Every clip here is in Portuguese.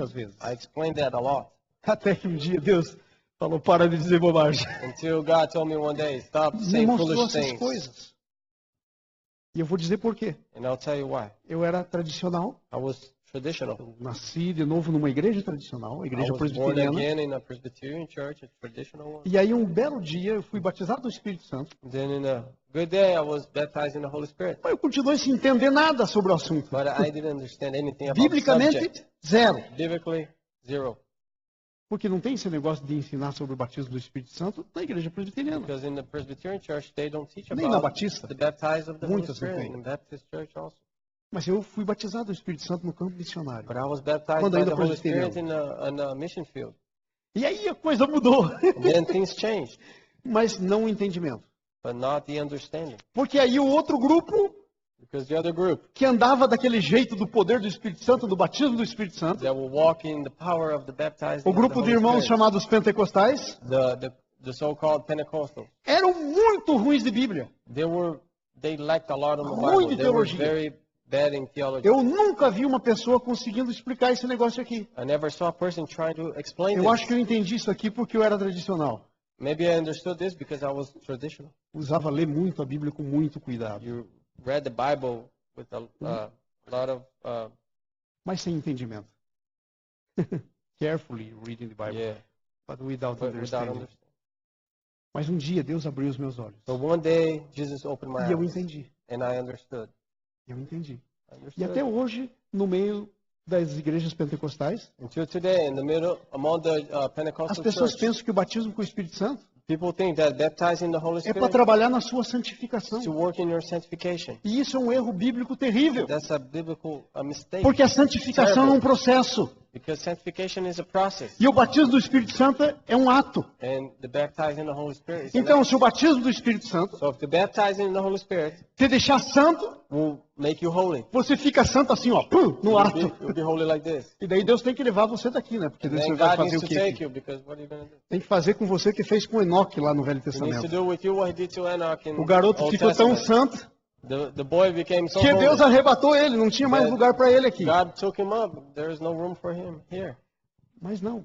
muitas vezes. I explained that a lot. Até que um dia Deus falou, para de dizer bobagem. Until God told me one day, stop Me saying mostrou foolish essas things. coisas. E eu vou dizer por quê. And I'll tell you why. Eu era tradicional. I was traditional. Eu nasci de novo numa igreja tradicional, a I igreja was born presbiteriana. again in a Presbyterian church, a traditional one. E aí um belo dia eu fui batizado do Espírito Santo. Then in a good day, I was baptized in the Holy Spirit. Mas eu continuei sem entender nada sobre o assunto. But I didn't understand anything about the Biblicamente, subject. zero. Biblically, zero. Porque não tem esse negócio de ensinar sobre o batismo do Espírito Santo na igreja presbiteriana. Because in the Presbyterian church, they don't teach Nem na about Batista. the baptized of the Holy Muitas não Spirit. têm. In the Baptist church also. Mas eu fui batizado do Espírito Santo no campo missionário. But I was baptized Quando by ainda the Holy Spirit presbiteriano. in a mission field. E aí a coisa mudou. And then things changed, Mas não o entendimento. but not the understanding. Porque aí o outro grupo Because the other group que andava daquele jeito do poder do Espírito Santo, do batismo do Espírito Santo, that will walk in the power of the baptized o of the grupo de Holy irmãos Spirit, chamados pentecostais, the so-called Pentecostals, eram muito ruins de Bíblia. they lacked a lot of the Ruim Bible. de They were teologia. very bad in theology. Eu nunca vi uma pessoa conseguindo explicar esse negócio aqui. I never saw a person trying to explain Eu this. acho que eu entendi isso aqui porque eu era tradicional. Maybe I understood this because I was traditional. Usava ler muito a Bíblia com muito cuidado. You read the Bible with a lot of Mas sem entendimento. Carefully reading the Bible, yeah, but without but without understanding. understanding. Mas um dia Deus abriu os meus olhos. So one day Jesus opened my E eu eyes entendi. and I understood. Eu entendi. I E understood. até hoje, no meio das igrejas pentecostais, Until today, in the middle, among the as Pentecostal pessoas church, pensam que o batismo com o Espírito Santo people think that baptizing the Holy é para Spirit trabalhar na sua santificação. is to work in your sanctification. E isso é um erro bíblico terrível. That's a biblical mistake. Porque a santificação é um processo. Because sanctification is a process, E o batismo do Espírito Santo é um ato. and the baptizing the Holy Spirit is an Então, act. se o batismo do Espírito Santo So if the baptizing in the Holy Spirit te deixar santo, will make you holy, você fica santo assim, ó, no ato. you'll be holy like this. E daí Deus tem que levar você daqui, né? Porque And Deus then vai God fazer needs o to quê? take aqui? you, because what are you going to do? Tem que fazer com você o que fez com Enoque lá no Velho He needs to Testamento. do with you what he did to Enoch in O garoto Old ficou tão Testament. santo The boy became so que Deus holy. arrebatou ele, não tinha mais lugar para ele aqui. God took him up. There is no room for him here. Mas não.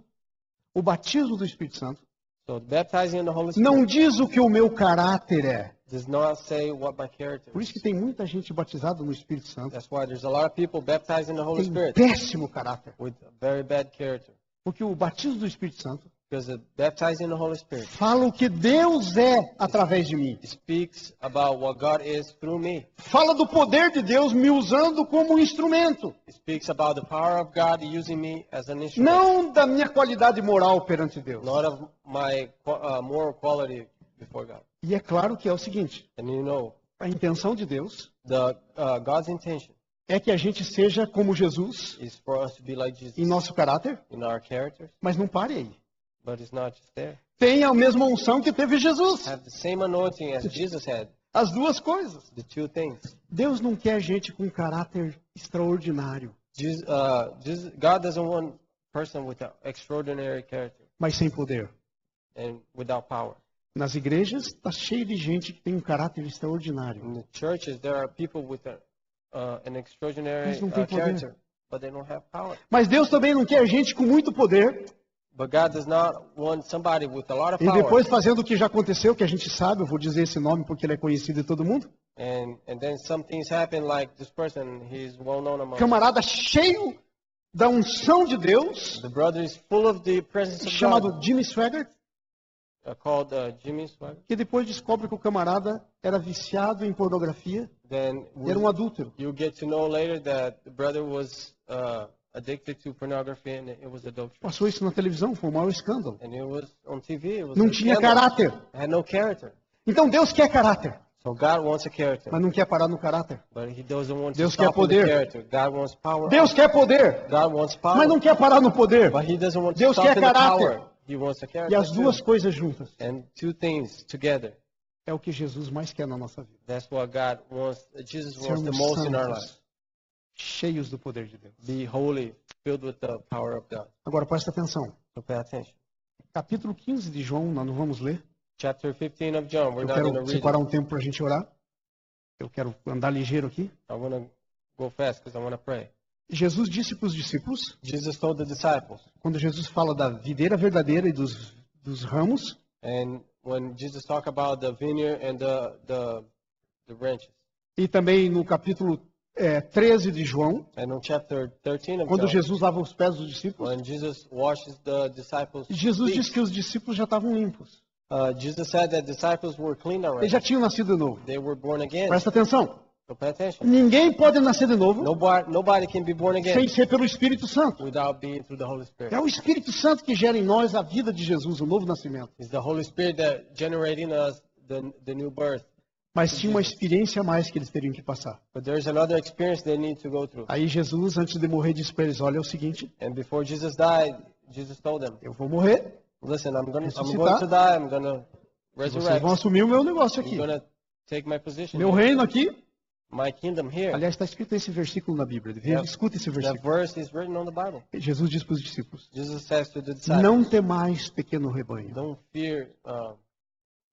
O batismo do Espírito Santo So baptizing in the Holy Spirit não diz o que o meu caráter é. does not say what my character Por isso que is. tem muita gente batizada no Espírito Santo. That's why there's a lot of people baptized in the Holy Tem Spirit péssimo caráter. with a very bad character. Porque o batismo do Espírito Santo Because the baptizing in the Holy Spirit fala o que Deus é através de mim. speaks about what God is through me. Fala do poder de Deus me usando como um instrumento. It speaks about the power of God using me as an instrument, Não da minha qualidade moral perante Deus. not of my moral quality before God. E é claro que é o seguinte, And you know, a intenção de Deus God's intention é que a gente seja como Jesus is for us to be like Jesus em nosso caráter, in our characters, mas não pare aí. but it's not just there. Tenha a mesma unção que teve Jesus. Have the same anointing as Jesus had. As duas coisas. The two things. Deus não quer gente com caráter extraordinário, God doesn't want a person with an extraordinary character mas sem poder. and without power. Nas igrejas está cheio de gente que tem um caráter extraordinário. In the churches, there are people with an extraordinary Mas não tem poder. character, but they don't have power. Mas Deus também não quer gente com muito poder But God does not want somebody with a lot of e power depois fazendo o que já aconteceu, que a gente sabe, eu vou dizer esse nome porque ele é conhecido de todo mundo. and then some things happen like this person, he's well known among Camarada cheio da unção de Deus, the brother is full of the presence of chamado God, Jimmy Swaggart, called Jimmy Swagger. que depois descobre que o camarada era viciado em pornografia, Then era um adúltero. you get to know later that the brother was addicted to pornography and it was adultery. Passou isso na televisão, foi o maior escândalo. And it was on TV. It was Não a tinha scandal. caráter. It had no character. Então Deus quer caráter, So God wants a character, mas não quer parar no caráter. but He doesn't want to Deus quer stop with the poder. character. God wants power. Deus quer poder, God wants power, mas não quer parar no poder. but He doesn't want to Deus stop quer in the caráter. power. He wants a E character as duas too. coisas juntas And two things together. é o que Jesus mais quer na nossa vida. That's what God wants. Jesus wants the Sermos most in our santos, lives. cheios do poder de Deus. Be holy, filled with the power of God. Agora presta atenção. So pay attention. Capítulo 15 de João, nós não vamos ler. Chapter 15 of John. We're Eu not going to quero read separar it. um tempo para a gente orar. Eu quero andar ligeiro aqui. I want to go fast because I want to pray. Jesus disse para os discípulos, Jesus told the disciples, quando Jesus fala da videira verdadeira e dos ramos, and when Jesus talked about the vineyard and the branches, e também no capítulo 13 de João, and on chapter 13 of quando John, Jesus lava os pés dos discípulos, when Jesus washes the disciples' Jesus feet, disse que os discípulos já estavam limpos. Jesus said that disciples were clean Eles already. já tinham nascido de novo. They were born again. Presta atenção. So pay attention. Ninguém pode nascer de novo Nobody can be born sem again ser pelo Espírito Santo. without being through the Holy Spirit. É o Espírito Santo que gera em nós a vida de Jesus, o novo nascimento. It's the Holy Spirit that generating us the new birth. Mas tinha uma experiência a mais que eles teriam que passar. But there's another experience they need to go through. Aí Jesus, antes de morrer, disse para eles, olha, é o seguinte, And before Jesus died, Jesus told them, eu vou morrer, listen, I'm going Ressuscitar. to die. I'm going to vocês resurrect. vão assumir o meu negócio I'm aqui. going to take my position. Meu here. reino aqui, My kingdom here. aliás, está escrito esse versículo na Bíblia. Yeah. Escuta esse The versículo. verse is written on the Bible. Jesus diz para os discípulos, Jesus says to the disciples, não temais, pequeno rebanho, don't fear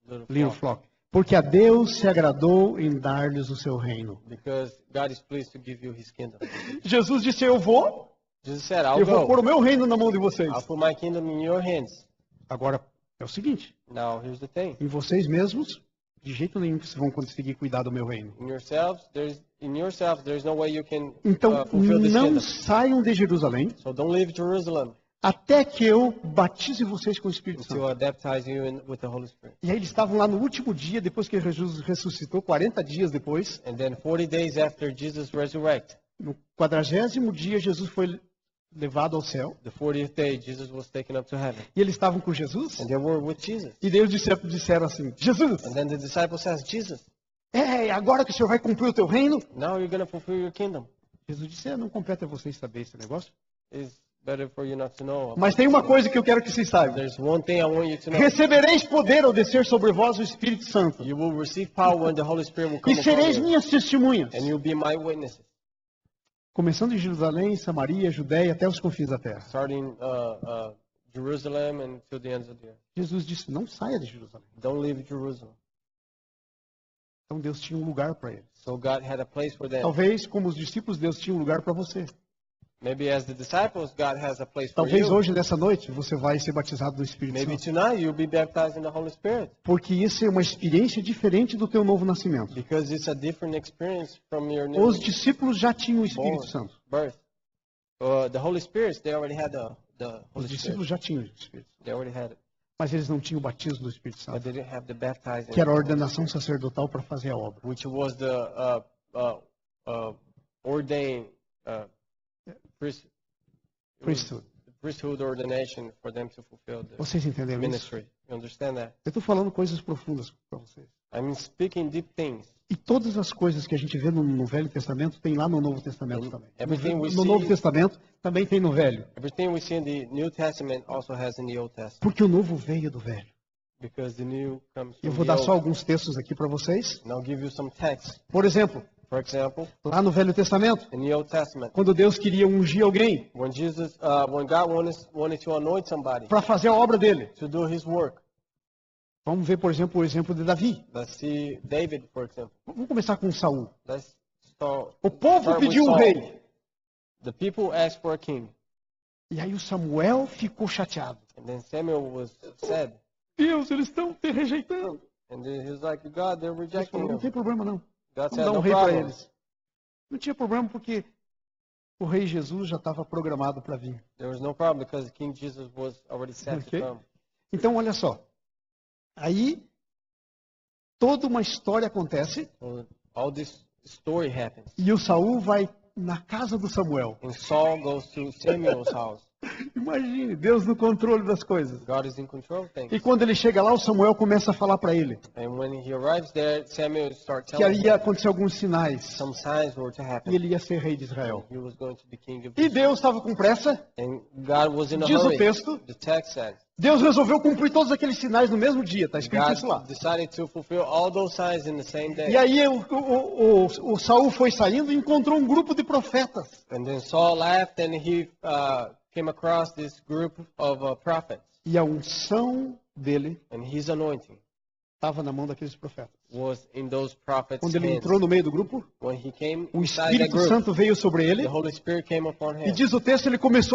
little little flock, flock, porque a Deus se agradou em dar-lhes o seu reino. because God is pleased to give you his kingdom. Jesus disse, eu vou Jesus said, I'll pôr go. o meu reino na mão de vocês. I'll put my kingdom in your hands. Agora, é o seguinte, Now, here's the thing. em vocês mesmos, de jeito nenhum que vocês vão conseguir cuidar do meu reino. In yourselves, there's no way you can Então, fulfill this não kingdom. saiam de Jerusalém So don't leave Jerusalem até que eu batize vocês com o Espírito until Santo. I baptize you with the Holy Spirit. E aí eles estavam lá no último dia, depois que Jesus ressuscitou, 40 dias depois, And then 40 days after Jesus resurrected, no 40º dia, Jesus foi levado ao céu. the 40th day, Jesus was taken up to heaven. E eles estavam com Jesus. And they were with Jesus. E Deus disseram assim, Jesus, And then the disciples says, Jesus, agora que o Senhor vai cumprir o teu reino? now you're going to fulfill your kingdom. Jesus disse, não compete a vocês saber esse negócio. It's better for you not to know. Mas tem uma coisa que eu quero que vocês saibam. There's one thing I want you to know. Recebereis poder ao descer sobre vós o Espírito Santo. You will receive power when the Holy Spirit will come E upon sereis you. minhas testemunhas. And you'll be my witnesses. Começando em Jerusalém, Samaria, Judéia, até os confins da terra. Starting Jerusalem and to the ends of the earth. Jesus disse, não saia de Jerusalém. Don't leave Jerusalem. Então Deus tinha um lugar para eles. So God had a place for them. Talvez, como os discípulos, Deus tinha um lugar para você. Maybe as the disciples, God has a place for Talvez you. hoje, nessa noite, você vai ser batizado no Espírito Maybe Santo. tonight you'll be baptized in the Holy Spirit. Porque isso é uma experiência diferente do teu novo nascimento. Because it's a different experience from your new Os discípulos já tinham o Espírito born Santo. birth. The Holy Spirit, they already had the Os Holy Spirit. discípulos já tinham o Espírito. They already had it. Mas eles não tinham o batismo do Espírito But Santo, they didn't have the baptizing. que era a ordenação sacerdotal para fazer a obra. Which was the ordained priest, it was Priesthood. the priesthood ordination for them to fulfill the Vocês entenderam isso? ministry. You understand that? Eu estou falando coisas profundas para vocês. I'm speaking deep things. E todas as coisas que a gente vê no Velho Testamento tem lá no Novo Testamento também. Everything we No see- Novo Testamento também tem no Velho. Everything we see in the New Testament also has in the Old Testament. Porque o Novo veio do Velho. Because the new comes Eu from vou the dar só old. alguns textos aqui para vocês. And I'll give you some texts. Por exemplo, For example, lá no Velho Testamento, in the Old Testament, quando Deus queria ungir alguém when God wanted to anoint somebody para fazer a obra dele. to do His work. Vamos ver, por exemplo, o exemplo de Davi. Let's see David, for example. Vamos começar com Saul. Let's start. O povo start with pediu um Saul. rei. The people asked for a king, E aí o Samuel ficou chateado. and then Samuel was sad, Deus, eles estão te rejeitando. and then he was like, God, they're Deus rejecting falou, não him. tem problema não. God Vamos said, dar um no rei para problem. eles. Não tinha problema porque o rei Jesus já estava programado para vir. There was no problem because King Jesus was already set Okay. to come. Então, olha só. Aí, toda uma história acontece So all this story happens, e o Saul vai na casa do Samuel. and Saul goes to Samuel's house. Imagine, Deus no controle das coisas. God is in control of things. E quando ele chega lá, o Samuel começa a falar para ele And when he arrives there, Samuel starts que telling aí him ia acontecer alguns sinais some signs were to e happen. ele ia ser rei de Israel. He was going to be king of E Deus estava com pressa. And God was in a Diz o hurry. texto. The text says Deus resolveu cumprir todos aqueles sinais no mesmo dia. Está escrito isso lá. God decided to fulfill all those signs in the same day. E aí o Saul foi saindo e encontrou um grupo de profetas. And then Saul left, and he came across this group of prophets. E a unção dele And his anointing estava na mão daqueles profetas. was in those prophets' Quando ele hands. entrou no meio do grupo, When he came o inside that Espírito group, Santo veio sobre ele the Holy Spirit came upon e him. diz o texto, ele começou